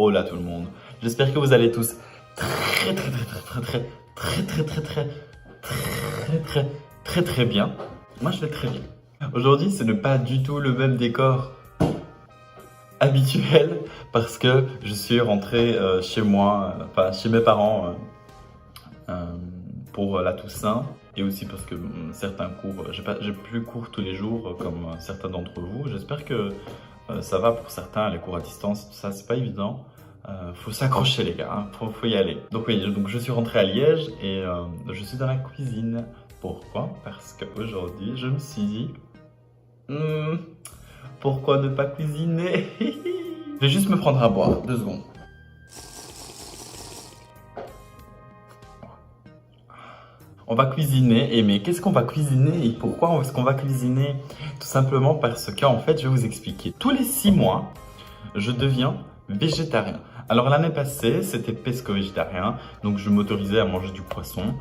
Hola tout le monde. J'espère que vous allez tous très bien. Moi je vais très bien. Aujourd'hui ce n'est pas du tout le même décor habituel parce que je suis rentré chez moi, enfin chez mes parents pour la Toussaint et aussi parce que certains cours, j'ai plus cours tous les jours comme certains d'entre vous. J'espère que ça va pour certains, les cours à distance, tout ça, c'est pas évident. Faut s'accrocher les gars, hein. Faut y aller. Donc oui, donc je suis rentré à Liège et je suis dans la cuisine. Pourquoi? Parce qu'aujourd'hui, je me suis dit, pourquoi ne pas cuisiner? Je vais juste me prendre à boire, 2 secondes. On va cuisiner, mais qu'est-ce qu'on va cuisiner et pourquoi est-ce qu'on va cuisiner? Tout simplement parce qu'en fait, je vais vous expliquer. Tous les 6 mois, je deviens végétarien. Alors l'année passée, c'était pesco-végétarien, donc je m'autorisais à manger du poisson.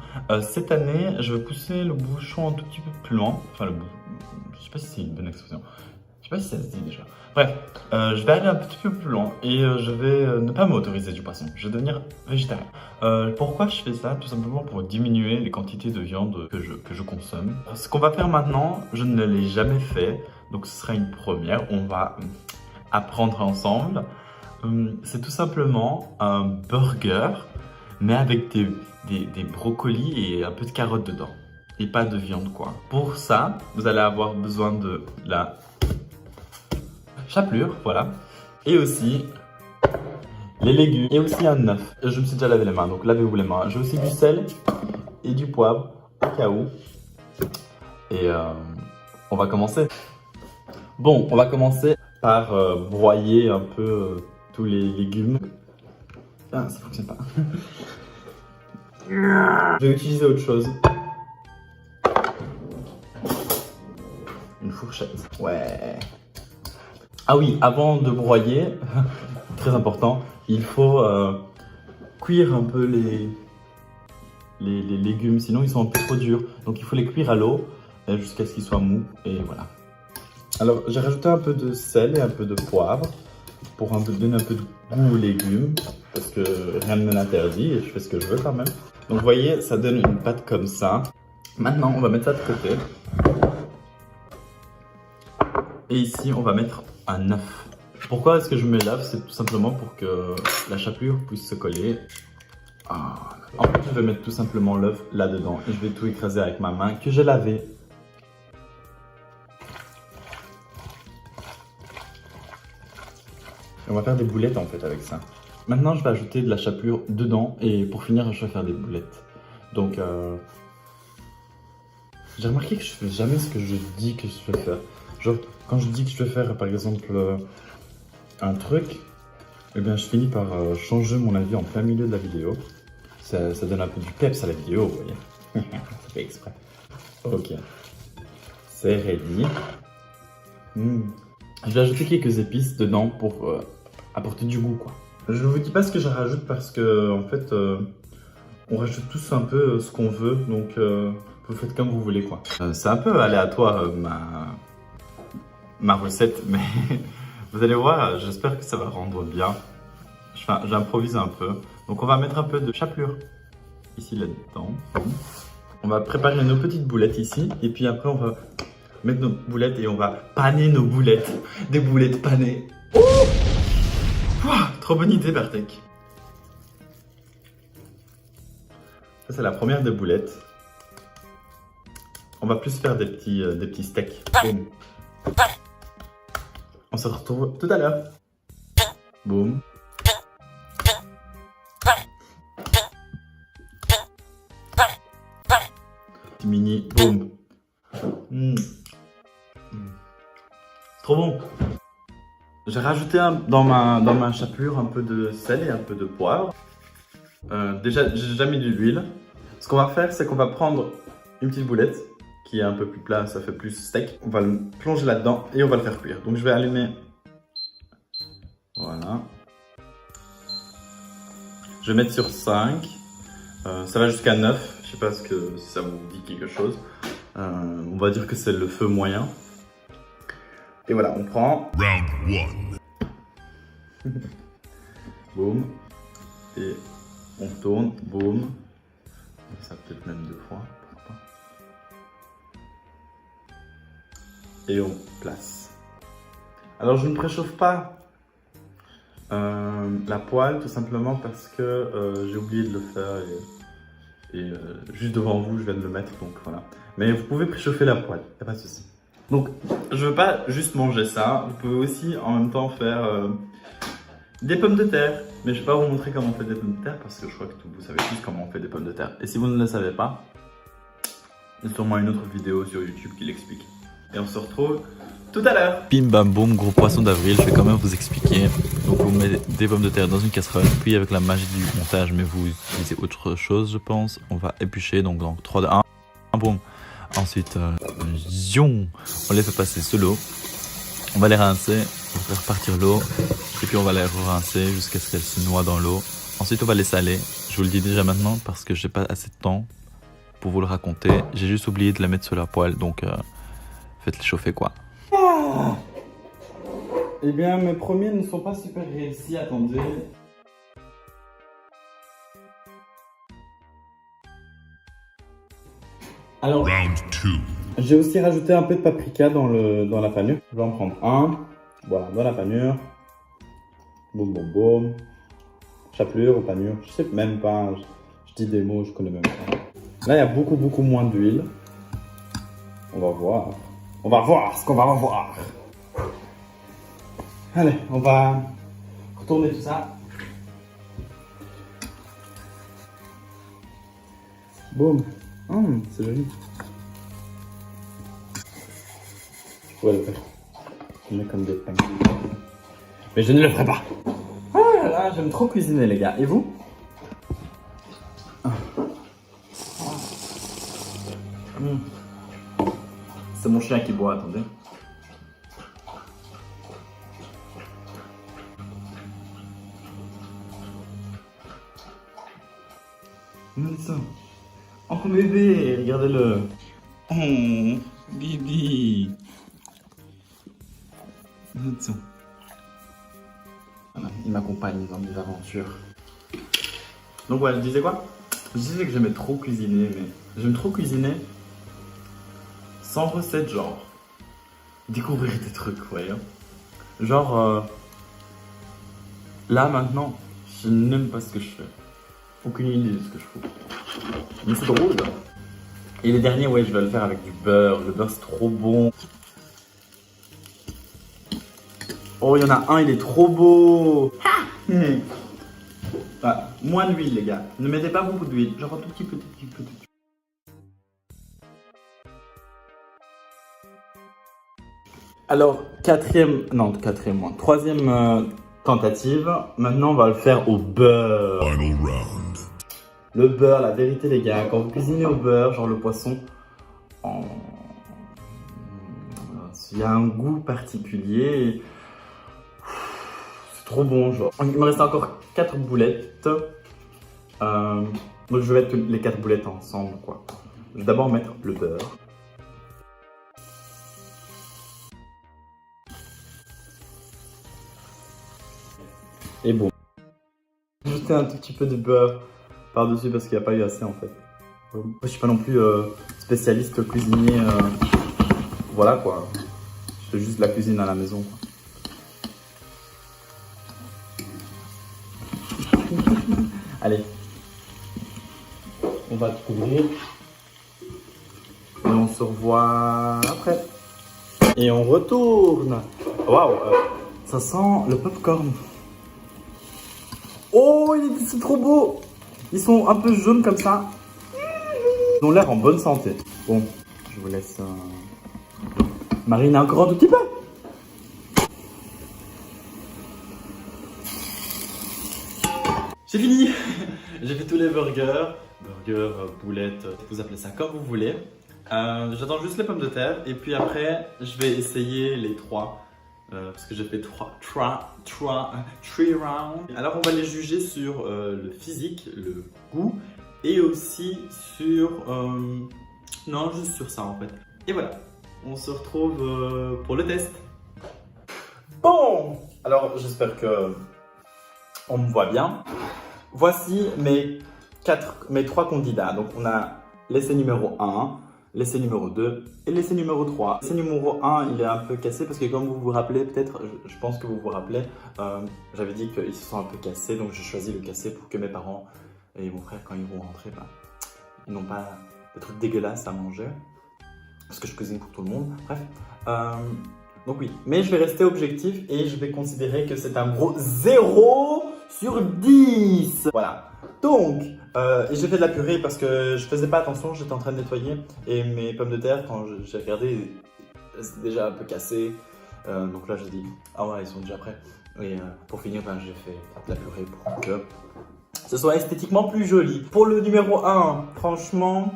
Cette année, je vais pousser le bouchon un tout petit peu plus loin. Enfin, je sais pas si c'est une bonne expression. Je sais pas si ça se dit déjà. Bref, je vais aller un petit peu plus loin et je vais ne pas m'autoriser du poisson. Je vais devenir végétarien. Pourquoi je fais ça? Tout simplement pour diminuer les quantités de viande que je consomme. Ce qu'on va faire maintenant, je ne l'ai jamais fait, donc ce sera une première. On va apprendre ensemble. C'est tout simplement un burger, mais avec des brocolis et un peu de carottes dedans. Et pas de viande quoi. Pour ça, vous allez avoir besoin de la chapelure, voilà. Et aussi les légumes. Et aussi un œuf. Je me suis déjà lavé les mains, donc lavez-vous les mains. J'ai aussi du sel et du poivre, au cas où. Et on va commencer. Bon, on va commencer par broyer un peu tous les légumes. Ah, ça fonctionne pas. Je vais utiliser autre chose. Une fourchette. Ouais. Ah oui, avant de broyer, très important, il faut cuire un peu les légumes, sinon ils sont un peu trop durs. Donc il faut les cuire à l'eau jusqu'à ce qu'ils soient mous et voilà. Alors j'ai rajouté un peu de sel et un peu de poivre pour donner un peu de goût aux légumes parce que rien ne me l'interdit et je fais ce que je veux quand même. Donc vous voyez, ça donne une pâte comme ça. Maintenant on va mettre ça de côté. Et ici on va mettre un œuf. Pourquoi est-ce que je mets l'œuf? C'est tout simplement pour que la chapelure puisse se coller. En fait, je vais mettre tout simplement l'œuf là-dedans et je vais tout écraser avec ma main que j'ai lavée. On va faire des boulettes en fait avec ça. Maintenant, je vais ajouter de la chapelure dedans et pour finir, je vais faire des boulettes. Donc, j'ai remarqué que je fais jamais ce que je dis que je vais faire. Genre, quand je dis que je vais faire par exemple un truc, eh bien je finis par changer mon avis en plein milieu de la vidéo. Ça donne un peu du peps à la vidéo, vous voyez. Ça fait exprès. Ok. C'est ready. Je vais ajouter quelques épices dedans pour apporter du goût, quoi. Je ne vous dis pas ce que je rajoute parce que, en fait, on rajoute tous un peu ce qu'on veut, donc vous faites comme vous voulez, quoi. C'est un peu aléatoire, ma recette, mais vous allez voir, j'espère que ça va rendre bien. J'improvise un peu. Donc on va mettre un peu de chapelure ici là-dedans. On va préparer nos petites boulettes ici et puis après on va mettre nos boulettes et on va paner nos boulettes. Des boulettes panées. Oh, ouah, trop bonne idée Bartek. Ça c'est la première des boulettes. On va plus faire des petits steaks. Boum. On se retrouve tout à l'heure. Boum. Petit mini, boum. Trop bon. J'ai rajouté dans ma chapelure un peu de sel et un peu de poivre. Déjà, j'ai déjà mis de l'huile. Ce qu'on va faire, c'est qu'on va prendre une petite boulette qui est un peu plus plat, ça fait plus steak. On va le plonger là-dedans et on va le faire cuire. Donc je vais allumer. Voilà. Je vais mettre sur 5. Ça va jusqu'à 9. Je sais pas si ça vous dit quelque chose. On va dire que c'est le feu moyen. Et voilà, on prend. Round 1. boum. Et on tourne, boum. Ça peut-être même 2 fois. Pourquoi pas. Et on place. Alors je ne préchauffe pas la poêle tout simplement parce que j'ai oublié de le faire et juste devant vous je viens de le mettre, donc voilà. Mais vous pouvez préchauffer la poêle, y a pas de souci. Donc je veux pas juste manger ça, vous pouvez aussi en même temps faire des pommes de terre. Mais je vais pas vous montrer comment on fait des pommes de terre parce que je crois que vous savez tous comment on fait des pommes de terre. Et si vous ne le savez pas, il y a sûrement une autre vidéo sur YouTube qui l'explique. Et on se retrouve tout à l'heure. Bim bam boum, gros poisson d'avril, je vais quand même vous expliquer. Donc vous mettez des pommes de terre dans une casserole, puis avec la magie du montage, mais vous utilisez autre chose je pense, on va éplucher, donc dans 3, 2, 1, boum. Ensuite, zion, on les fait passer sous l'eau, on va les rincer, on va faire partir l'eau, et puis on va les rincer jusqu'à ce qu'elles se noient dans l'eau. Ensuite on va les saler, je vous le dis déjà maintenant parce que j'ai pas assez de temps pour vous le raconter, j'ai juste oublié de la mettre sur la poêle, donc faites-les chauffer quoi. Ah, eh bien, mes premiers ne sont pas super réussis, attendez. Alors, j'ai aussi rajouté un peu de paprika dans la panure. Je vais en prendre un, voilà, dans la panure. Boum, boum, boum. Chapelure ou panure, je sais même pas, je dis des mots, je connais même pas. Là, il y a beaucoup moins d'huile. On va voir. On va voir ce qu'on va voir. Allez, on va retourner tout ça. Boum. C'est joli. Je pourrais le faire. Je mets comme des pains. Mais je ne le ferai pas. Ah là là, j'aime trop cuisiner les gars. Et vous? C'est mon chien qui boit, attendez. Regardez ça. Oh bébé, regardez-le. Oh, Bibi. Regardez ça. Voilà, il m'accompagne dans mes aventures. Donc voilà, je disais quoi? Je disais que j'aimais trop cuisiner, mais j'aime trop cuisiner sans recette, genre découvrir des trucs, vous voyez. Genre là maintenant, je n'aime pas ce que je fais. Aucune idée de ce que je fais. Mais c'est drôle. Et les derniers, ouais, je vais le faire avec du beurre. Le beurre, c'est trop bon. Oh, il y en a un, il est trop beau. Ah, moins d'huile, les gars. Ne mettez pas beaucoup d'huile. Genre un tout petit peu. Alors, troisième tentative. Maintenant, on va le faire au beurre. Le beurre, la vérité, les gars, quand vous cuisinez au beurre, genre le poisson, il y a un goût particulier. C'est trop bon, genre. Il me reste encore 4 boulettes. Donc, je vais mettre les 4 boulettes ensemble, quoi. Je vais d'abord mettre le beurre. Et bon. Ajouter un tout petit peu de beurre par-dessus parce qu'il n'y a pas eu assez en fait. Je suis pas non plus spécialiste cuisinier. Voilà quoi. Je fais juste la cuisine à la maison. Quoi. Allez. On va tout couvrir. Et on se revoit après. Et on retourne. Waouh. Ça sent le popcorn. Oh, c'est trop beau! Ils sont un peu jaunes comme ça. Ils ont l'air en bonne santé. Bon, je vous laisse mariner encore un tout petit peu. J'ai fini. J'ai fait tous les burgers. Burgers, boulettes, vous appelez ça comme vous voulez. J'attends juste les pommes de terre. Et puis après, je vais essayer les 3. Parce que j'ai fait 3 rounds. Alors on va les juger sur le physique, le goût et aussi sur... non, juste sur ça en fait. Et voilà, on se retrouve pour le test. Bon, alors j'espère que On me voit bien. Voici mes 3 candidats. Donc on a l'essai numéro 1, l'essai numéro 2 et l'essai numéro 3. L'essai numéro 1, il est un peu cassé parce que comme vous vous rappelez, peut-être, je pense que vous vous rappelez, j'avais dit qu'ils se sont un peu cassés. Donc j'ai choisi le casser pour que mes parents et mon frère, quand ils vont rentrer, ils n'ont pas des trucs dégueulasses à manger. Parce que je cuisine pour tout le monde. Bref. Donc oui, mais je vais rester objectif et je vais considérer que c'est un gros 0 sur 10. Voilà. Donc, j'ai fait de la purée parce que je faisais pas attention, j'étais en train de nettoyer. Et mes pommes de terre, quand j'ai regardé, c'était déjà un peu cassé. Donc là, j'ai dit, ah ouais, ils sont déjà prêts. Et pour finir, j'ai fait de la purée pour que ce soit esthétiquement plus joli. Pour le numéro 1, franchement,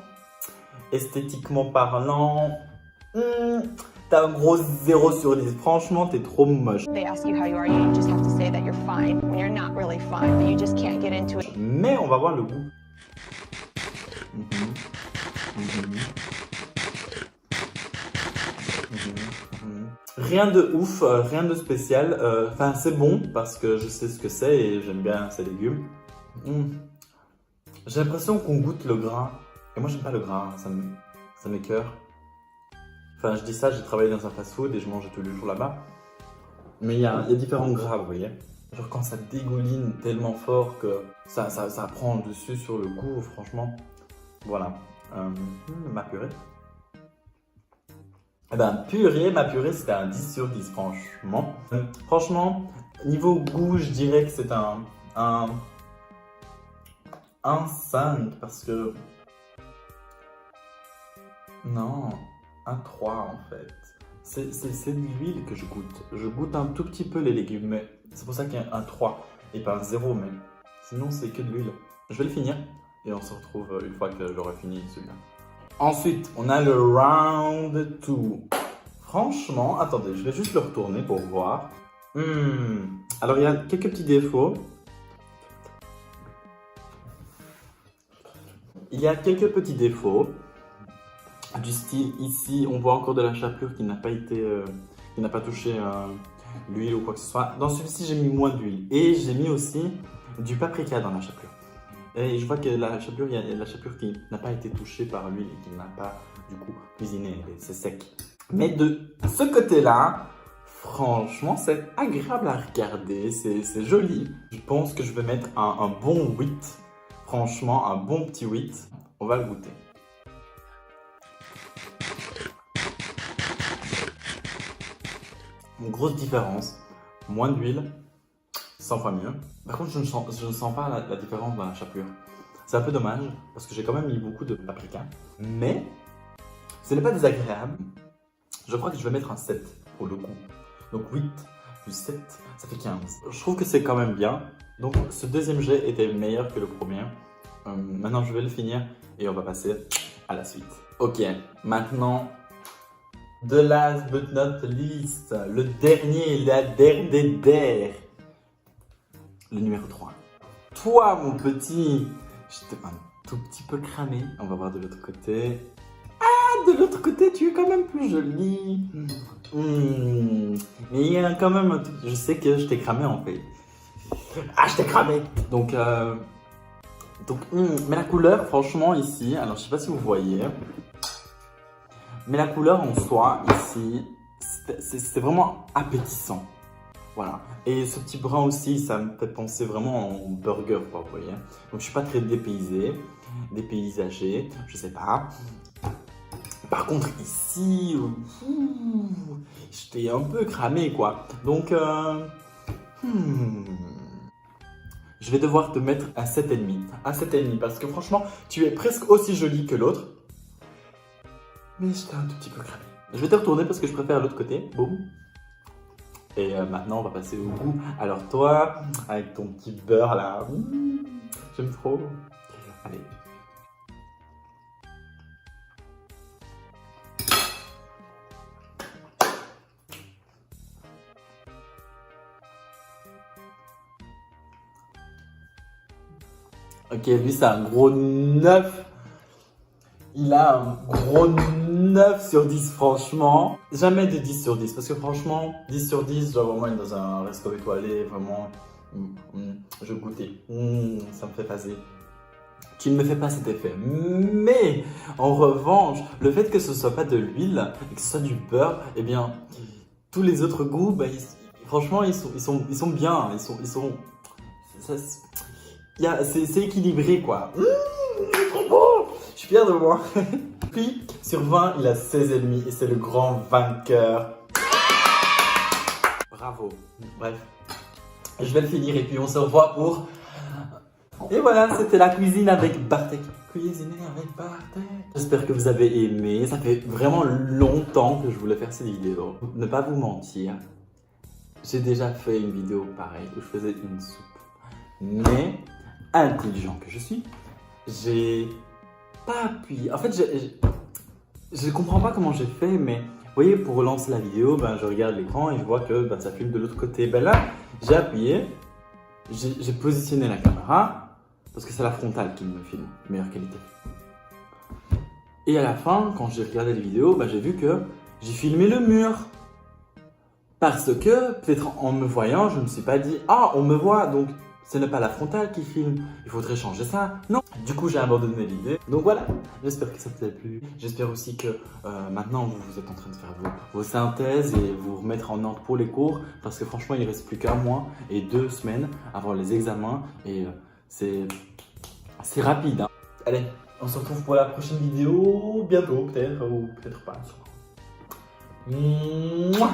esthétiquement parlant, t'as un gros 0 sur 10. Franchement, t'es trop moche. They ask you how you are, you just have to say that you're fine when you're not really fine, but you just can't get into it. Mais on va voir le goût. Rien de ouf, rien de spécial. Enfin, c'est bon parce que je sais ce que c'est et j'aime bien ces légumes. J'ai l'impression qu'on goûte le gras. Et moi, j'aime pas le gras, ça m'écoeure. Enfin, je dis ça, j'ai travaillé dans un fast-food et je mangeais tous les jours là-bas. Mais il y a différents gras, vous voyez. Genre quand ça dégouline tellement fort que ça prend le dessus sur le goût, franchement. Voilà. Ma purée. Eh ben, ma purée, c'était un 10 sur 10, franchement. Franchement, niveau goût, je dirais que c'est un 5 parce que... Non, un 3 en fait. C'est de l'huile que je goûte. Je goûte un tout petit peu les légumes, mais c'est pour ça qu'il y a un 3 et pas un 0, mais sinon c'est que de l'huile. Je vais le finir et on se retrouve une fois que j'aurai fini celui-là. Ensuite, on a le round 2. Franchement, attendez, je vais juste le retourner pour voir. Alors il y a quelques petits défauts. Il y a quelques petits défauts. Du style, ici, on voit encore de la chapelure qui n'a pas été, qui n'a pas touché l'huile ou quoi que ce soit. Dans celui-ci, j'ai mis moins d'huile. Et j'ai mis aussi du paprika dans la chapelure. Et je vois que la chapelure, il y a de la chapelure qui n'a pas été touchée par l'huile et qui n'a pas, du coup, cuisiné. C'est sec. Mais de ce côté-là, franchement, c'est agréable à regarder. C'est joli. Je pense que je vais mettre un bon 8. Franchement, un bon petit 8. On va le goûter. Une grosse différence, moins d'huile, 100 fois mieux. Par contre, je ne sens pas la différence dans la chapelure. C'est un peu dommage, parce que j'ai quand même mis beaucoup de paprika. Mais, ce n'est pas désagréable. Je crois que je vais mettre un 7 pour le goût. Donc 8 plus 7, ça fait 15. Je trouve que c'est quand même bien. Donc ce deuxième jet était meilleur que le premier. Maintenant, je vais le finir et on va passer à la suite. Ok, maintenant... The last but not least, le dernier, la dernière, le numéro 3. Toi, mon petit, j'étais un tout petit peu cramé. On va voir de l'autre côté. Ah, de l'autre côté, tu es quand même plus jolie. Mais il y a quand même un truc. Je sais que je t'ai cramé en fait. Ah, je t'ai cramé. Donc, mais la couleur, franchement, ici, alors je sais pas si vous voyez. Mais la couleur en soi, ici, c'est vraiment appétissant. Voilà. Et ce petit brun aussi, ça me fait penser vraiment en burger, quoi, vous voyez. Donc, je suis pas très dépaysagé, je sais pas. Par contre, ici, j'étais un peu cramé, quoi. Donc, je vais devoir te mettre à 7,5. À 7,5, parce que franchement, tu es presque aussi jolie que l'autre. Mais j'étais un tout petit peu cramé. Je vais te retourner parce que je préfère l'autre côté. Boum. Et maintenant, on va passer au goût. Alors toi, avec ton petit beurre là, j'aime trop. Allez. Ok, lui c'est un gros 9. Il a un gros 9 sur 10, franchement. Jamais de 10 sur 10, parce que franchement, 10 sur 10, je dois vraiment être dans un resto étoilé, vraiment Je goûtais. Ça me fait passer. Tu ne me fais pas cet effet. Mais en revanche, le fait que ce soit pas de l'huile et que ce soit du beurre, eh bien, tous les autres goûts, bah, franchement, ils sont bien. C'est équilibré, quoi. Trop beau. Je suis fier de moi. Puis, sur 20, il a 16,5 et c'est le grand vainqueur. Bravo. Bref, je vais le finir et puis on se revoit pour... Et voilà, c'était la cuisine avec Bartek. Cuisiner avec Bartek. J'espère que vous avez aimé. Ça fait vraiment longtemps que je voulais faire cette vidéo. Ne pas vous mentir, j'ai déjà fait une vidéo pareille où je faisais une soupe. Mais, intelligent que je suis, j'ai pas appuyé. En fait, je comprends pas comment j'ai fait, mais vous voyez, pour relancer la vidéo, ben, je regarde l'écran et je vois que ben, ça filme de l'autre côté. Ben là, j'ai appuyé, j'ai positionné la caméra, parce que c'est la frontale qui me filme, meilleure qualité. Et à la fin, quand j'ai regardé les vidéos, ben, j'ai vu que j'ai filmé le mur. Parce que, peut-être en me voyant, je me suis pas dit « Ah, on me voit, donc ce n'est pas la frontale qui filme, il faudrait changer ça. » Non, du coup j'ai abandonné l'idée. Donc voilà, j'espère que ça vous a plu. J'espère aussi que maintenant vous êtes en train de faire vos synthèses et vous remettre en ordre pour les cours. Parce que franchement, il ne reste plus qu'un mois et 2 semaines avant les examens. Et c'est rapide. Hein. Allez, on se retrouve pour la prochaine vidéo bientôt, peut-être, ou peut-être pas. Mouah.